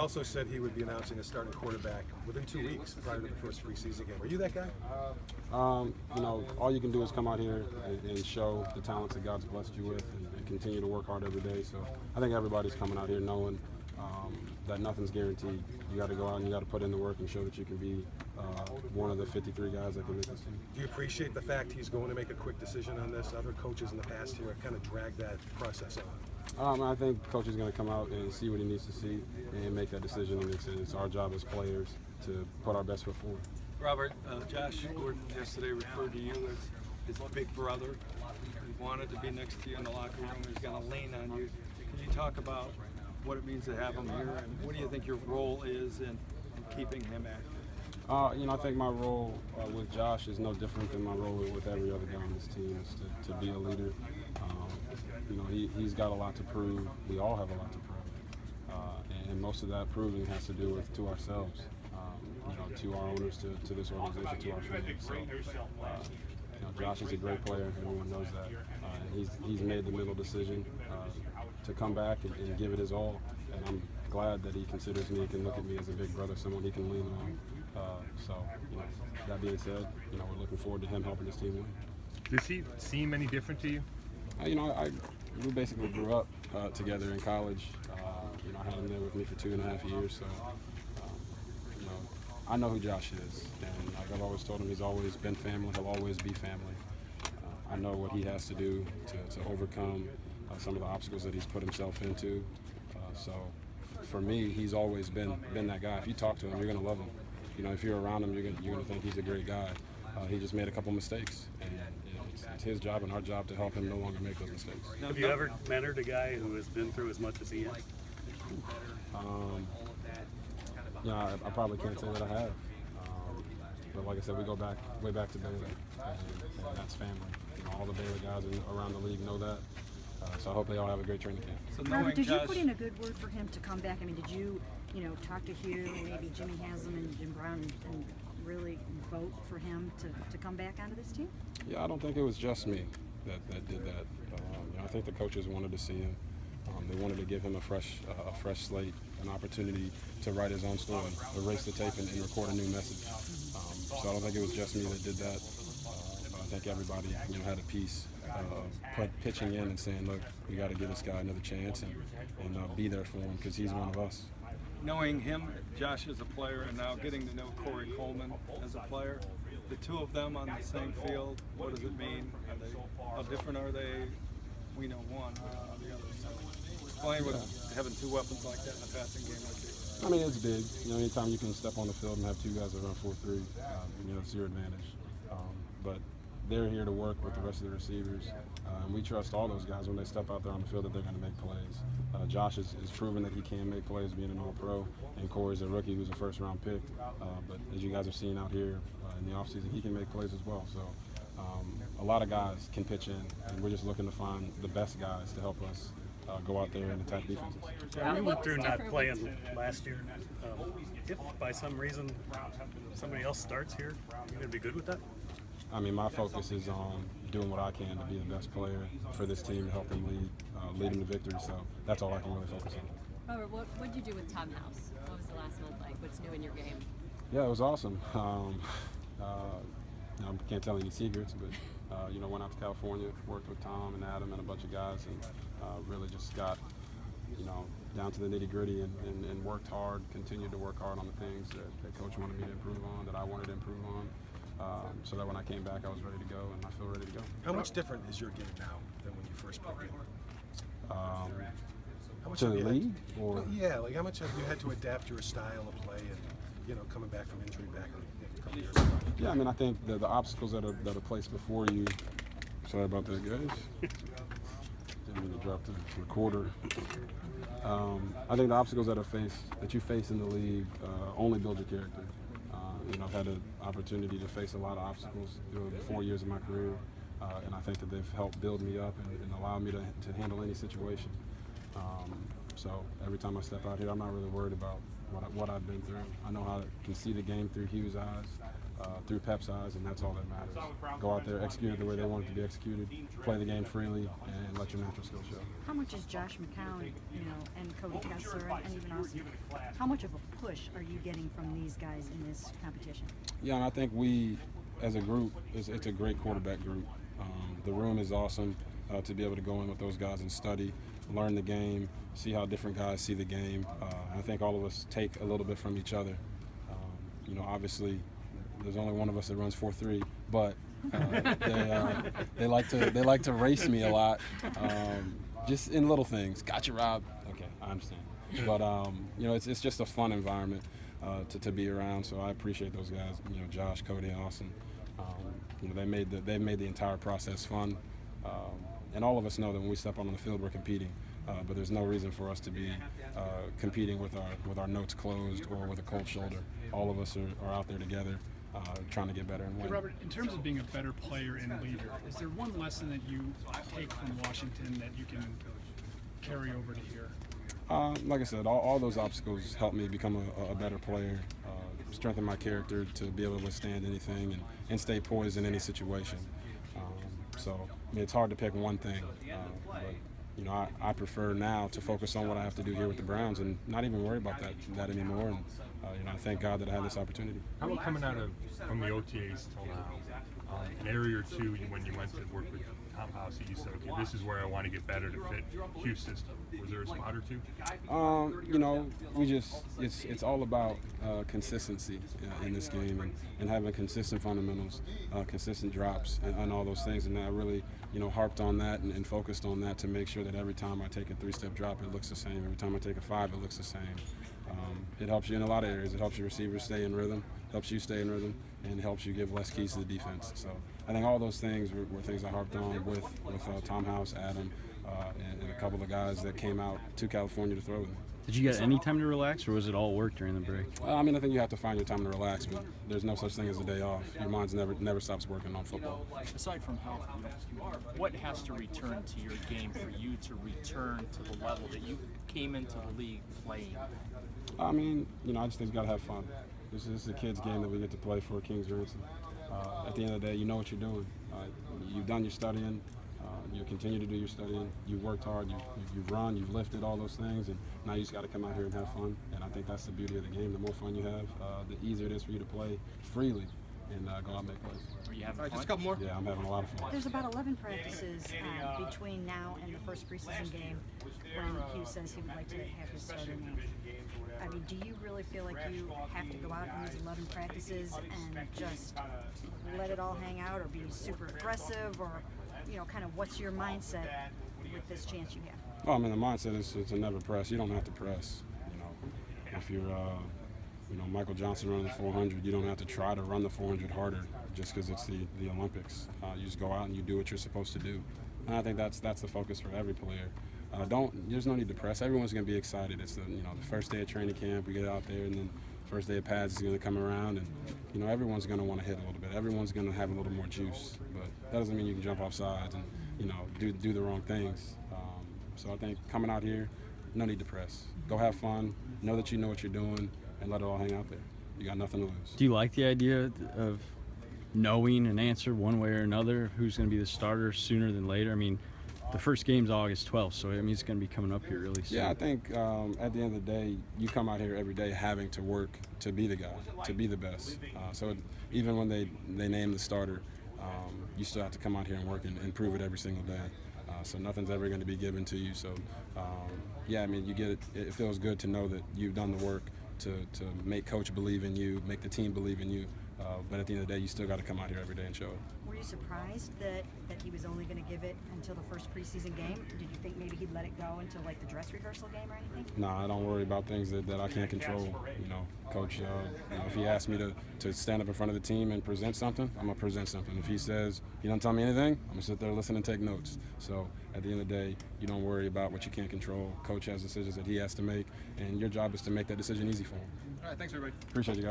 also said he would be announcing a starting quarterback within 2 weeks prior to the first preseason game. Are you that guy? You know, all you can do is come out here and show the talents that God's blessed you with and continue to work hard every day. So I think everybody's coming out here knowing that nothing's guaranteed. You got to go out and you got to put in the work and show that you can be one of the 53 guys that can make this team. Do you appreciate the fact he's going to make a quick decision on this? Other coaches in the past here have kind of dragged that process on. I think coach is going to come out and see what he needs to see and make that decision. And it's our job as players to put our best foot forward. Robert, Josh Gordon yesterday referred to you as his big brother. He wanted to be next to you in the locker room. He's going to lean on you. Can you talk about what it means to have him here, and what do you think your role is in keeping him active? You know, I think my role with Josh is no different than my role with every other guy on this team, is to be a leader. You know, he's got a lot to prove. We all have a lot to prove. And most of that proving has to do to ourselves, you know, to our owners, to this organization, to our fans. So, you know, Josh is a great player. Everyone knows that. And he's made the mental decision to come back and give it his all. And I'm glad that he considers me and can look at me as a big brother, someone he can lean on. So, you know, that being said, you know, we're looking forward to him helping his team win. Does he seem any different to you? You know, we basically grew up together in college. You know, I had him there with me for 2.5 years. So, you know, I know who Josh is. And like I've always told him, he's always been family. He'll always be family. I know what he has to do to overcome some of the obstacles that he's put himself into. So for me, he's always been that guy. If you talk to him, you're going to love him. You know, if you're around him, you're going to think he's a great guy. He just made a couple mistakes, and it's his job and our job to help him no longer make those mistakes. Have you ever mentored a guy who has been through as much as he has? Yeah, I probably can't say that I have. But like I said, we go way back to Baylor, and that's family. You know, all the Baylor guys around the league know that. So I hope they all have a great training camp. So Robert, did you put in a good word for him to come back? I mean, did you talk to Hugh, maybe Jimmy Haslam and Jim Brown, and really vote for him to come back onto this team? Yeah, I don't think it was just me that did that. You know, I think the coaches wanted to see him. They wanted to give him a fresh slate, an opportunity to write his own story, erase the tape and record a new message. So I don't think it was just me that did that. But I think everybody had a piece pitching in and saying, look, we got to give this guy another chance and be there for him because he's one of us. Knowing him, Josh as a player, and now getting to know Corey Coleman as a player, the two of them on the same field, what does it mean? How different are they? We know one, the other. So explain what having two weapons like that in a passing game would be. I mean, it's big. You know, anytime you can step on the field and have two guys that run 4.3, you know, it's your advantage. But they're here to work with the rest of the receivers, and we trust all those guys when they step out there on the field that they're going to make plays. Josh is proven that he can make plays being an all-pro, and Corey's a rookie who's a first-round pick. But as you guys have seen out here in the offseason, he can make plays as well. So a lot of guys can pitch in, and we're just looking to find the best guys to help us go out there and attack defenses. You went through not playing last year. If by some reason somebody else starts here, you going to be good with that? I mean, my focus is on doing what I can to be the best player for this team, to help them lead them to victory. So that's all I can really focus on. Robert, what did you do with Tom House? What was the last month like? What's new in your game? Yeah, it was awesome. I can't tell any secrets, but went out to California, worked with Tom and Adam and a bunch of guys, and really just got down to the nitty gritty and worked hard, continued to work hard on the things that Coach wanted me to improve on, that I wanted to improve on. So that when I came back, I was ready to go, and I feel ready to go. How much different is your game now than when you first broke in? To the league? Or? Yeah, like how much have you had to adapt your style of play and, coming back from injury back a couple years ago? Yeah, I mean, I think the obstacles that are placed before you. Sorry about that, guys. Didn't mean to drop the recorder. I think the obstacles that you face in the league only build your character. I've had an opportunity to face a lot of obstacles through the 4 years of my career, and I think that they've helped build me up and allow me to handle any situation. So every time I step out here, I'm not really worried about what I've been through. I know how I can see the game through Hugh's eyes, through pep size, and that's all that matters. Go out there, execute it the way they want it to be executed, play the game freely, and let your natural skill show. How much is Josh McCown, and Cody Kessler, and even Austin, how much of a push are you getting from these guys in this competition? Yeah, and I think we, as a group, it's a great quarterback group. The room is awesome to be able to go in with those guys and study, learn the game, see how different guys see the game. I think all of us take a little bit from each other. Obviously, there's only one of us that runs 4.3, but they like to race me a lot, just in little things. Gotcha, Rob. Okay, I understand. But it's just a fun environment to be around. So I appreciate those guys. Josh, Cody, and Austin. They made the entire process fun. And all of us know that when we step on the field, we're competing. But there's no reason for us to be competing with our notes closed or with a cold shoulder. All of us are out there together, trying to get better and win. Hey Robert, in terms of being a better player and leader, is there one lesson that you take from Washington that you can carry over to here? Like I said, all those obstacles helped me become a better player, strengthen my character to be able to withstand anything and stay poised in any situation. It's hard to pick one thing, but I prefer now to focus on what I have to do here with the Browns and not even worry about that anymore. And I thank God that I had this opportunity. How about coming out from the OTAs till now? An area or two when you went to work with Tom House, you said, okay, this is where I want to get better to fit Hugh's system. Was there a spot or two? It's all about consistency in this game and having consistent fundamentals, consistent drops, and all those things. And I really, harped on that and focused on that to make sure that every time I take a 3-step drop, it looks the same. Every time I take a 5, it looks the same. It helps you in a lot of areas. It helps your receivers stay in rhythm, helps you stay in rhythm, and helps you give less keys to the defense. So I think all those things were things I harped on with Tom House, Adam, and a couple of guys that came out to California to throw with me. Did you get any time to relax, or was it all work during the break? I think you have to find your time to relax, but there's no such thing as a day off. Your mind never stops working on football. Aside from health, what has to return to your game for you to return to the level that you came into the league playing? I just think you got to have fun. This is a kid's game that we get to play for Kings Ransom. At the end of the day, you know what you're doing. You've done your studying. You continue to do your studying. You worked hard. You've run. You've lifted all those things, and now you just got to come out here and have fun. And I think that's the beauty of the game. The more fun you have, the easier it is for you to play freely and go out and make plays. Are you having All right, fun? just a couple more. Yeah, I'm having a lot of fun. There's about 11 practices between now and the first preseason game when Hugh says he would like to have his starter name. Do you really feel like you have to go out in these 11 practices and just let it all hang out, or be super aggressive, or kind of what's your mindset with this chance you have? Well, the mindset is to never press. You don't have to press. If you're Michael Johnson running the 400, you don't have to try to run the 400 harder just because it's the Olympics. You just go out and you do what you're supposed to do. And I think that's the focus for every player. There's no need to press. Everyone's going to be excited. It's the first day of training camp. We get out there, and then first day of pads is going to come around, and everyone's going to want to hit a little bit. Everyone's going to have a little more juice, but that doesn't mean you can jump off sides and do the wrong things. So I think coming out here, no need to press. Go have fun. Know that you know what you're doing, and let it all hang out there. You got nothing to lose. Do you like the idea of knowing an answer one way or another, who's going to be the starter sooner than later? The first game's August 12th, so it's going to be coming up here really soon. Yeah, I think at the end of the day, you come out here every day having to work to be the guy, to be the best. So even when they name the starter, you still have to come out here and work and prove it every single day. So nothing's ever going to be given to you. So you get it. It feels good to know that you've done the work to make coach believe in you, make the team believe in you. But at the end of the day, you still got to come out here every day and show it. Were you surprised that he was only going to give it until the first preseason game? Did you think maybe he'd let it go until the dress rehearsal game or anything? No, I don't worry about things that I can't control. Coach, if he asks me to stand up in front of the team and present something, I'm going to present something. If he says he doesn't tell me anything, I'm going to sit there, listen, and take notes. So at the end of the day, you don't worry about what you can't control. Coach has decisions that he has to make, and your job is to make that decision easy for him. All right, thanks, everybody. Appreciate you guys.